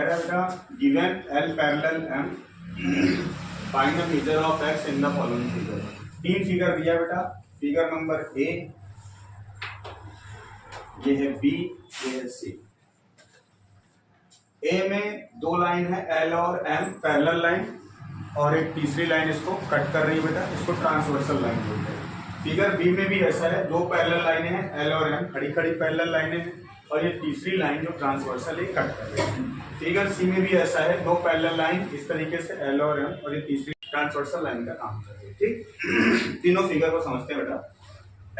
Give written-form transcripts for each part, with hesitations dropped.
कह रहा है बेटा given L parallel M find the measure of X in the following figure. तीन फिगर दिया बेटा, फिगर नंबर ए, ये है बी, ये है सी। ए में दो लाइन है एल और एम पैरेलल लाइन, और एक तीसरी लाइन इसको कट कर रही है बेटा, इसको ट्रांसवर्सल लाइन बोलते हैं। फिगर बी में भी ऐसा है, दो पैरेलल लाइनें हैं एल और एम, खड़ी खड़ी पैरेलल लाइनें हैं, और ये तीसरी लाइन जो ट्रांसवर्सल है कट कर रही है। फिगर सी में भी ऐसा है, दो पैरेलल लाइन इस तरीके से एल और एम, और ये तीसरी ट्रांसवर्सल लाइन का काम कर रही है। ठीक, तीनों फिगर को समझते हैं बेटा।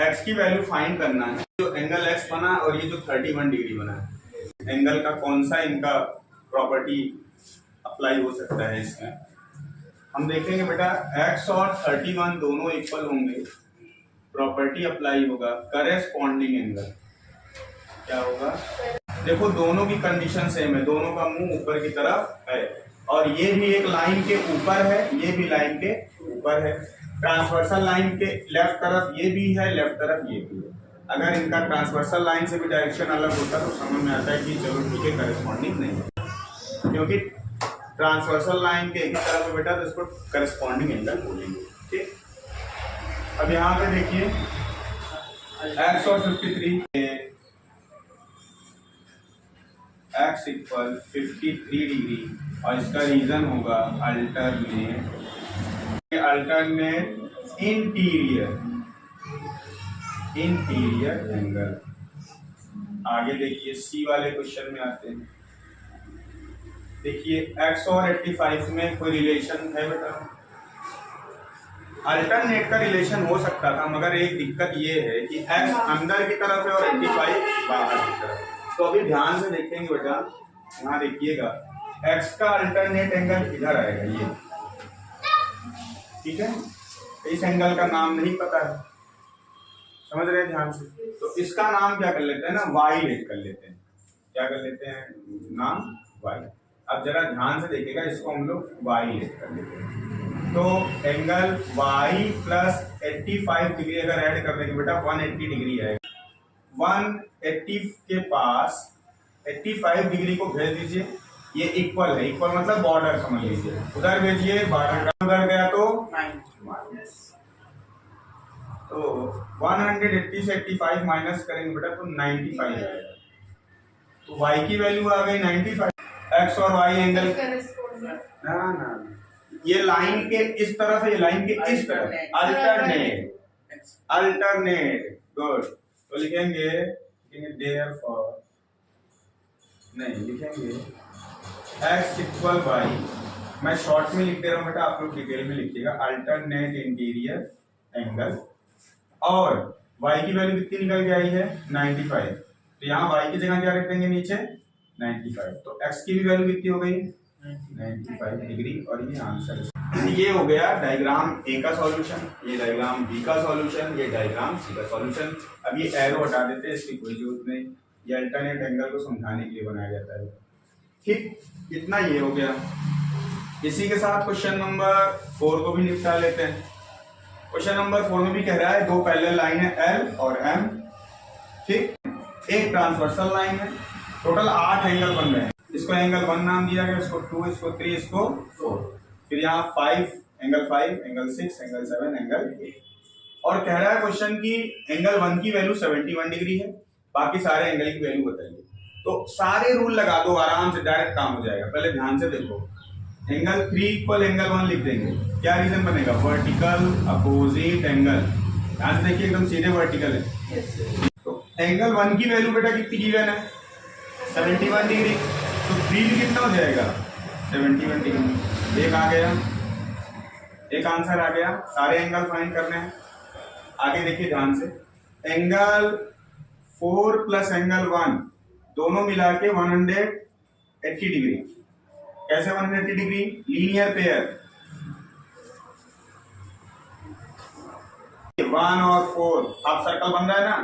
एक्स की वैल्यू फाइंड करना है, जो एंगल एक्स बना और ये जो 31 डिग्री बना है, एंगल का कौन सा इनका प्रॉपर्टी अप्लाई हो सकता है इसमें। हम देखेंगे बेटा x और 31 दोनों इक्वल होंगे, प्रॉपर्टी अप्लाई होगा, करेस्पॉन्डिंग एंगल क्या होगा। देखो दोनों की कंडीशन सेम है, दोनों का मुंह ऊपर की तरफ है, और ये भी एक लाइन के ऊपर है, ये भी लाइन के ऊपर है। ट्रांसवर्सल लाइन के लेफ्ट तरफ ये भी है, लेफ्ट तरफ ये भी है। अगर इनका ट्रांसवर्सल लाइन से भी डायरेक्शन अलग होता तो समझ में आता है कि चलो ठीक है करेस्पॉन्डिंग नहीं है, क्योंकि ट्रांसवर्सल लाइन के एक तरफ है बेटा, तो इसको करेस्पॉन्डिंग एंगल बोलेंगे। ठीक, अब यहाँ पे देखिए x और 53, x इक्वल 53 डिग्री, और इसका रीजन होगा अल्टरनेट इंटीरियर एंगल। आगे देखिए सी वाले क्वेश्चन में आते हैं। देखिए x और 85 में कोई रिलेशन है बेटा, अल्टरनेट का रिलेशन हो सकता था, मगर एक दिक्कत ये है कि x अंदर की तरफ है और 85 बाहर की तरफ। तो अभी ध्यान से देखेंगे बेटा, यहाँ देखिएगा x का अल्टरनेट एंगल इधर आएगा ये, ठीक है। इस एंगल का नाम नहीं पता है, समझ रहे हैं ध्यान से, तो इसका नाम क्या कर लेते हैं ना, y लेट कर लेते हैं। क्या कर लेते हैं नाम, y। अब जरा ध्यान से देखिएगा, इसको हम लोग y लेट कर लेते हैं, तो एंगल y प्लस 85 डिग्री अगर ऐड कर देंगे बेटा 180 डिग्री है। 180 के पास 85 डिग्री को भेज दीजिए, ये इक्वल है, इक्वल मतलब बॉर्डर समझ लीजिए, उधर भेजिए, बॉर्डर का उधर गया तो माइनस, तो 180 से 85 माइनस करेंगे बेटा तो 95 आएगा। तो y की वैल्यू आ गई 95। x और y एंगल ना ये लाइन के इस तरफ है, ये लाइन के इस तरफ, अल्टरनेट गुड। तो लिखेंगे देयरफॉर, नहीं लिखेंगे x इक्वल y, मैं शॉर्ट में लिख दे रहा हूँ बेटा, आप लोग डिटेल में लिखिएगा, अल्टरनेट इंटीरियर एंगल, और y की वैल्यू कितनी निकल के आई है 95, तो यहाँ y की जगह क्या रख देंगे नीचे 95, तो x की भी वैल्यू कितनी हो गई 95 डिग्री, और ये आंसर ये हो गया डायग्राम ए का सॉल्यूशन, ये डायग्राम बी का सॉल्यूशन, ये डायग्राम सी का सॉल्यूशन। अब ये एरो हटा देते हैं, इसकी कोई जरूरत नहीं, ये अल्टरनेट एंगल को समझाने के लिए बनाया जाता है। ठीक, इतना ये हो गया। इसी के साथ क्वेश्चन नंबर 4 को भी निपटा लेते हैं। क्वेश्चन नंबर 4 में भी कह रहा है दो पैरेलल लाइन है L और M, ठीक, एक ट्रांसवर्सल लाइन है, टोटल 8 एंगल बन रहे हैं। इसको एंगल 1 नाम दिया गया, इसको 2, इसको 3, इसको 4, फिर यहाँ 5, एंगल 5, एंगल 6, एंगल 7, एंगल 8, और कह रहा है क्वेश्चन की एंगल 1 की वैल्यू 71 डिग्री है, बाकी सारे एंगल की वैल्यू बताइए। तो सारे रूल लगा दो, आराम से डायरेक्ट काम हो जाएगा। पहले ध्यान से देखो, एंगल 3 इक्वल एंगल 1 लिख देंगे, क्या रीजन बनेगा, वर्टिकल अपोजिट एंगल, ध्यान से देखिए एकदम सीधे वर्टिकल है। तो एंगल 1 की वैल्यू बेटा कितनी गिवन है 71 डिग्री, तो 3 भी कितना हो जाएगा 71 डिग्री। एक आ गया, एक आंसर आ गया, सारे एंगल फाइंड करने हैं। आगे देखिए ध्यान से, एंगल 4 प्लस एंगल 1 दोनों मिला के 180 डिग्री, कैसे 180 डिग्री, लीनियर पेयर, 1 और 4 अब सर्कल बन रहा है ना,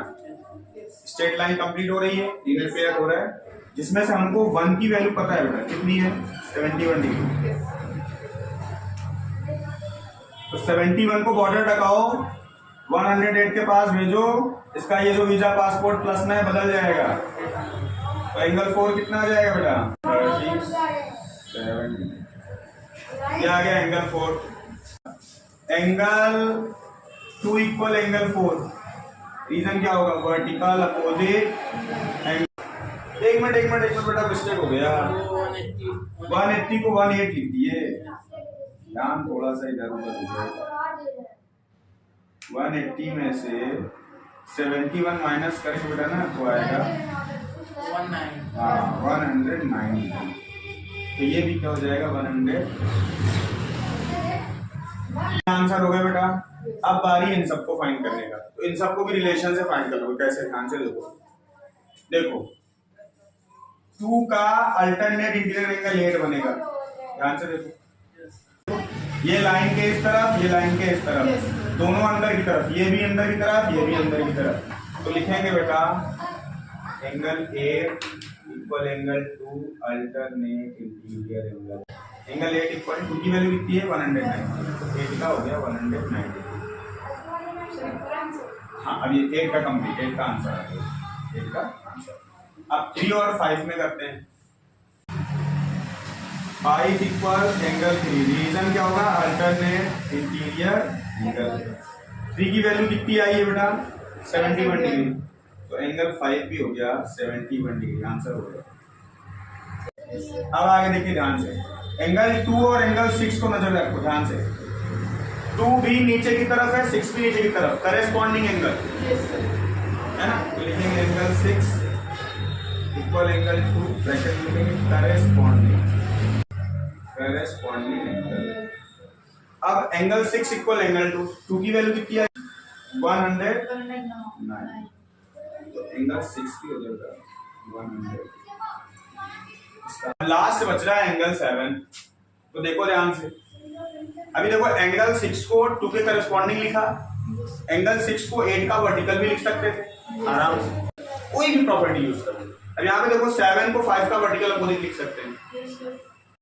स्ट्रेट लाइन कंप्लीट हो रही है, लीनियर पेयर हो रहा है, जिसमें से हमको 1 की वैल्यू पता है बेटा कितनी है 71 डिग्री। तो 71 को बॉर्डर टकाओ, 108 के पास भेजो, इसका ये जो वीजा पासपोर्ट प्लस में बदल जाएगा, तो एंगल 4 कितना आ जाएगा बेटा 30। ये आ गया angle 4, angle 2 equal angle 4, reason क्या होगा, वर्टिकल अपोजिट एंगल। एक मिनट बेटा मिस्टेक हो गया, 180 को 180 लिख दिए, ध्यान थोड़ा सा इधर उधर हो गया। 180 में से 71 माइनस करेंगे बेटा ना तो आएगा 190। तो ये भी क्या हो जाएगा 100। आंसर हो गया बेटा। अब बारी इन सबको फाइंड करने का, तो इन सबको भी रिलेशन से फाइंड कर लो। कैसे, ध्यान से देखो 2 का अल्टरनेट इंटीरियर एंगल 8 बनेगा, ध्यान से देखो। ये लाइन के इस तरफ, ये लाइन के इस तरफ, दोनों अंदर की तरफ, ये भी अंदर की तरफ, ये भी अंदर की तरफ। तो लिखेंगे बेटा angle 8 equal angle 2 alternate interior angle. Angle 8 equal 2 की वैल्यू कितनी है 190, तो 8 का हो गया 190। हाँ, अब ये 8 का कंप्लीट, 8 का आंसर आ गया, 8 का आंसर। अब 3 और 5 में करते हैं। 5 इक्वल एंगल 3, रीजन क्या होगा, अल्टरनेट इंटीरियर एंगल। 3 की वैल्यू कितनी आई है बेटा 71 डिग्री, तो एंगल 5 भी हो गया 71 डिग्री, आंसर हो गया। अब आगे देखिए ध्यान से, एंगल 2 और एंगल 6 को नजर रखो ध्यान से। 2 भी नीचे की तरफ है, 6 भी नीचे की तरफ, करेस्पॉन्डिंग एंगल है ना। तो लिखेंगे एंगल 6 इक्वल एंगल 2, ब्रैकेट में लिखेंगे करेस्पॉन्डिंग एंगल। अब एंगल 6 इक्वल एंगल 2 की वैल्यू कितनी है 109, तो एंगल 6 की हो जाएगा 100। लास्ट बच रहा है एंगल 7, तो देखो ध्यान से। अभी देखो एंगल 6 को 2 के करस्पॉन्डिंग लिखा, एंगल 6 को 8 का वर्टिकल भी लिख सकते थे आराम से, कोई भी प्रॉपर्टी यूज करो। अब यहाँ पे देखो 7 को 5 का वर्टिकल अपोजिट लिख सकते हैं।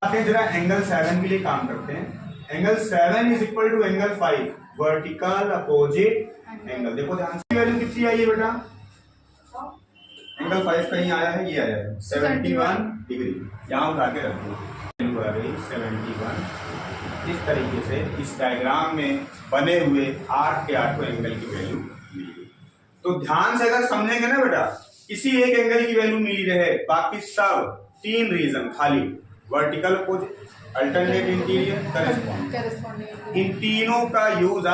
आगे जरा एंगल 7 के लिए काम करते हैं। Angle 7 is equal to angle 5 vertical opposite angle. देखो ध्यान से वैल्यू कितनी आई है बेटा, एंगल 5 कहीं आया है, ये आया है 71 डिग्री, यहाँ उठा के रखो, वैल्यू आ गई 71। इस तरीके से इस डायग्राम में बने हुए 8 के 8 एंगल की वैल्यू मिली। तो ध्यान से अगर समझेंगे ना बेटा, किसी एक एंगल की वैल्यू मिली रहे, बाकी सब 3 रीजन खाली, vertical opposite, alternate interior, corresponding, इन तीनों का यूज